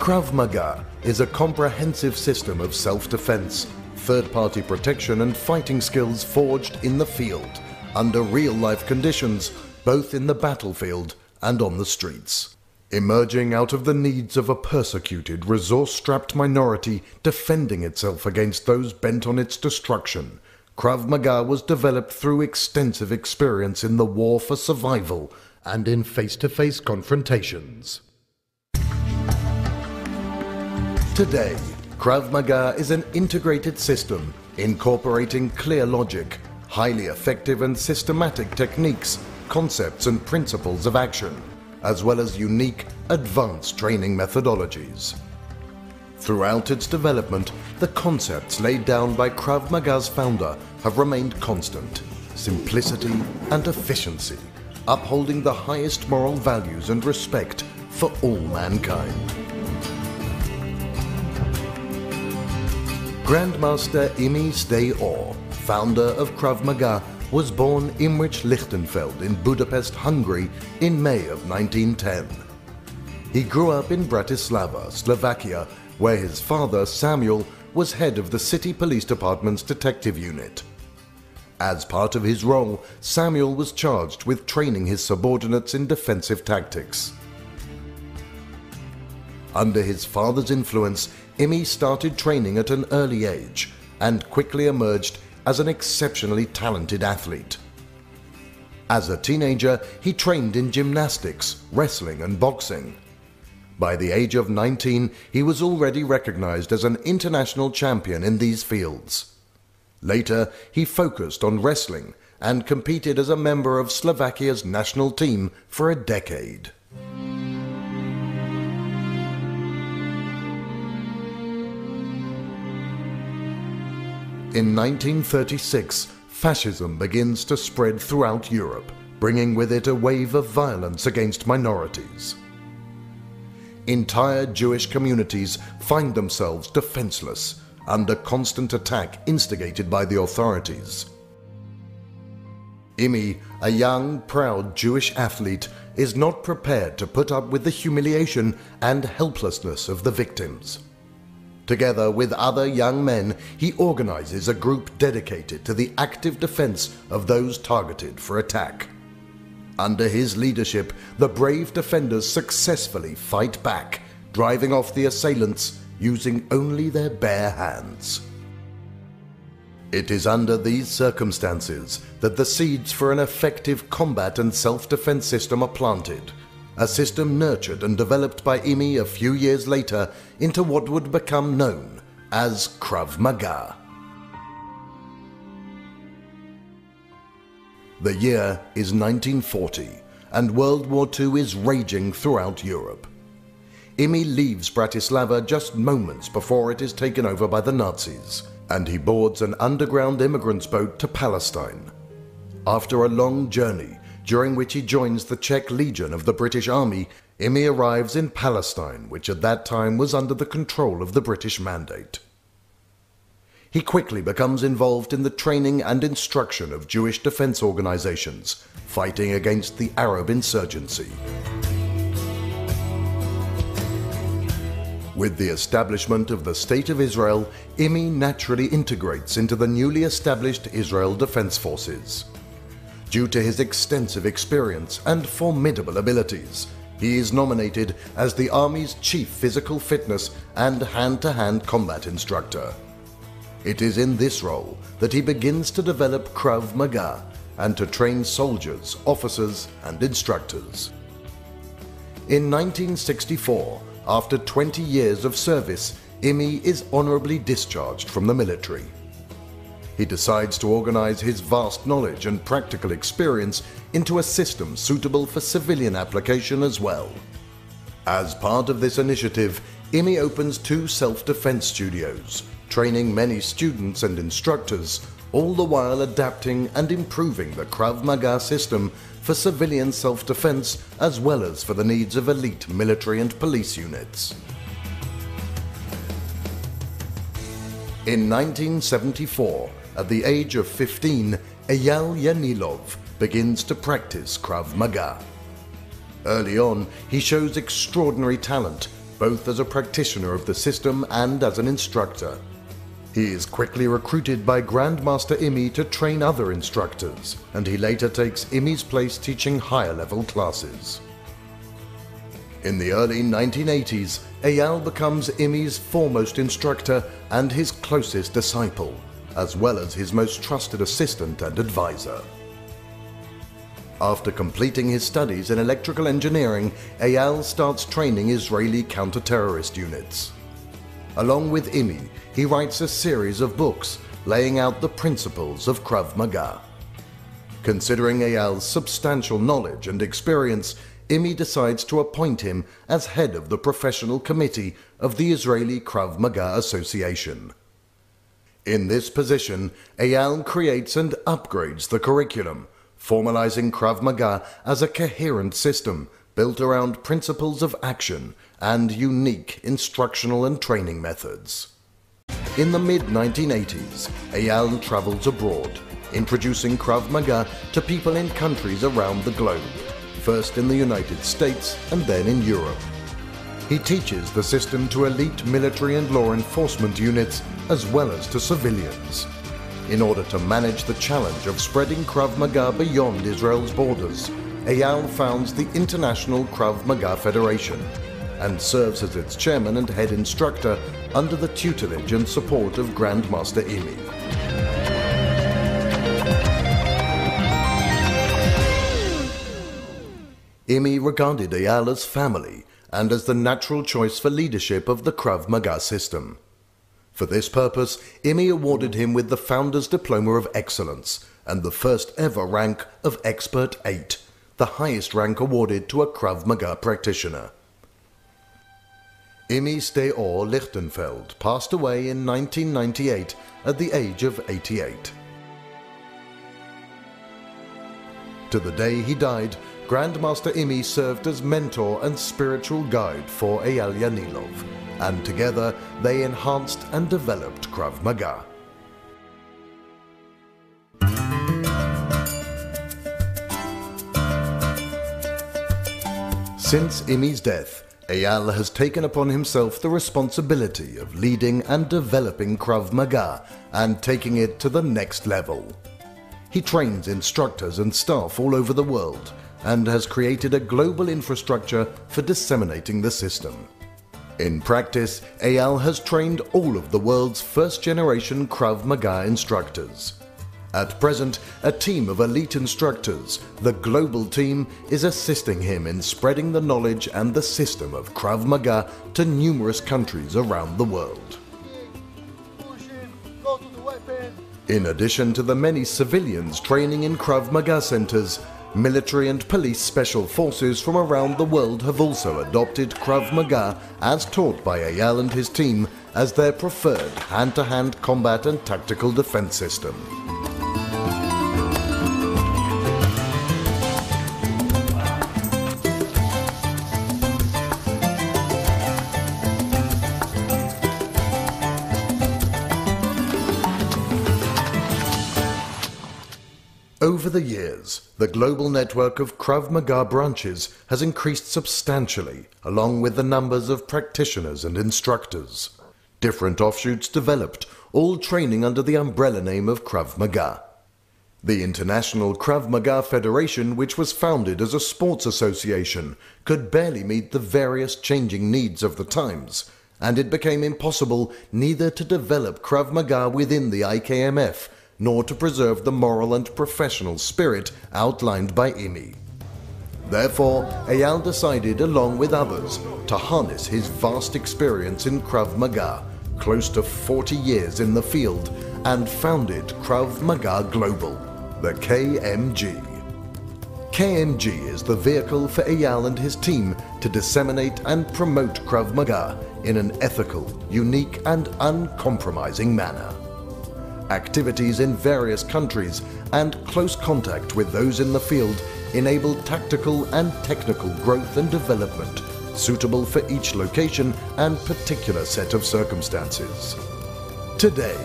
Krav Maga is a comprehensive system of self-defense, third-party protection and fighting skills forged in the field, under real-life conditions, both in the battlefield and on the streets. Emerging out of the needs of a persecuted, resource-strapped minority defending itself against those bent on its destruction, Krav Maga was developed through extensive experience in the war for survival and in face-to-face confrontations. Today, Krav Maga is an integrated system incorporating clear logic, highly effective and systematic techniques, concepts and principles of action, as well as unique, advanced training methodologies. Throughout its development, the concepts laid down by Krav Maga's founder have remained constant: simplicity and efficiency, upholding the highest moral values and respect for all mankind. Grandmaster Imi Stay-Or, founder of Krav Maga, was born Imrich Lichtenfeld in Budapest, Hungary in May of 1910. He grew up in Bratislava, Slovakia, where his father, Samuel, was head of the city police department's detective unit. As part of his role, Samuel was charged with training his subordinates in defensive tactics. Under his father's influence, Imi started training at an early age and quickly emerged as an exceptionally talented athlete. As a teenager, he trained in gymnastics, wrestling and boxing. By the age of 19, he was already recognized as an international champion in these fields. Later, he focused on wrestling and competed as a member of Slovakia's national team for a decade. In 1936, fascism begins to spread throughout Europe, bringing with it a wave of violence against minorities. Entire Jewish communities find themselves defenseless, under constant attack instigated by the authorities. Imi, a young, proud Jewish athlete, is not prepared to put up with the humiliation and helplessness of the victims. Together with other young men, he organizes a group dedicated to the active defense of those targeted for attack. Under his leadership, the brave defenders successfully fight back, driving off the assailants using only their bare hands. It is under these circumstances that the seeds for an effective combat and self-defense system are planted, a system nurtured and developed by Imi a few years later into what would become known as Krav Maga. The year is 1940, and World War II is raging throughout Europe. Imi leaves Bratislava just moments before it is taken over by the Nazis, and he boards an underground immigrants boat to Palestine. After a long journey, during which he joins the Czech Legion of the British Army, Imi arrives in Palestine, which at that time was under the control of the British Mandate. He quickly becomes involved in the training and instruction of Jewish defense organizations, fighting against the Arab insurgency. With the establishment of the State of Israel, Imi naturally integrates into the newly established Israel Defense Forces. Due to his extensive experience and formidable abilities, he is nominated as the Army's chief physical fitness and hand-to-hand combat instructor. It is in this role that he begins to develop Krav Maga and to train soldiers, officers, and instructors. In 1964, after 20 years of service, Imi is honorably discharged from the military. He decides to organize his vast knowledge and practical experience into a system suitable for civilian application as well. As part of this initiative, Imi opens 2 self-defense studios, training many students and instructors, all the while adapting and improving the Krav Maga system for civilian self-defense as well as for the needs of elite military and police units. In 1974, at the age of 15, Eyal Yanilov begins to practice Krav Maga. Early on, he shows extraordinary talent, both as a practitioner of the system and as an instructor. He is quickly recruited by Grandmaster Imi to train other instructors, and he later takes Imi's place teaching higher-level classes. In the early 1980s, Eyal becomes Imi's foremost instructor and his closest disciple, as well as his most trusted assistant and advisor. After completing his studies in electrical engineering, Eyal starts training Israeli counter-terrorist units. Along with Imi, he writes a series of books laying out the principles of Krav Maga. Considering Eyal's substantial knowledge and experience, Imi decides to appoint him as head of the professional committee of the Israeli Krav Maga Association. In this position, Eyal creates and upgrades the curriculum, formalizing Krav Maga as a coherent system built around principles of action and unique instructional and training methods. In the mid-1980s, Eyal travels abroad, introducing Krav Maga to people in countries around the globe, first in the United States and then in Europe. He teaches the system to elite military and law enforcement units as well as to civilians. In order to manage the challenge of spreading Krav Maga beyond Israel's borders, Eyal founds the International Krav Maga Federation and serves as its chairman and head instructor under the tutelage and support of Grandmaster Imi. Imi regarded Eyal as family and as the natural choice for leadership of the Krav Maga system. For this purpose, Imi awarded him with the Founder's Diploma of Excellence and the first ever rank of Expert 8, the highest rank awarded to a Krav Maga practitioner. Imi Steor Lichtenfeld passed away in 1998 at the age of 88. To the day he died, Grandmaster Imi served as mentor and spiritual guide for Eyal Yanilov, and together they enhanced and developed Krav Maga. Since Imi's death, Eyal has taken upon himself the responsibility of leading and developing Krav Maga and taking it to the next level. He trains instructors and staff all over the world and has created a global infrastructure for disseminating the system. In practice, Eyal has trained all of the world's first-generation Krav Maga instructors. At present, a team of elite instructors, the global team, is assisting him in spreading the knowledge and the system of Krav Maga to numerous countries around the world. In addition to the many civilians training in Krav Maga centers, military and police special forces from around the world have also adopted Krav Maga as taught by Eyal and his team as their preferred hand-to-hand combat and tactical defense system. Over the years, the global network of Krav Maga branches has increased substantially, along with the numbers of practitioners and instructors. Different offshoots developed, all training under the umbrella name of Krav Maga. The International Krav Maga Federation, which was founded as a sports association, could barely meet the various changing needs of the times, and it became impossible neither to develop Krav Maga within the IKMF, nor to preserve the moral and professional spirit outlined by Imi. Therefore, Eyal decided, along with others, to harness his vast experience in Krav Maga, close to 40 years in the field, and founded Krav Maga Global, the KMG. KMG is the vehicle for Eyal and his team to disseminate and promote Krav Maga in an ethical, unique and uncompromising manner. Activities in various countries and close contact with those in the field enable tactical and technical growth and development suitable for each location and particular set of circumstances. Today,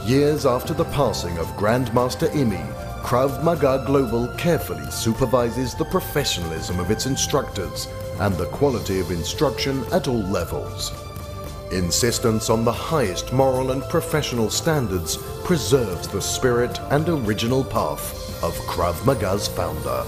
years after the passing of Grandmaster Imi, Krav Maga Global carefully supervises the professionalism of its instructors and the quality of instruction at all levels. Insistence on the highest moral and professional standards preserves the spirit and original path of Krav Maga's founder.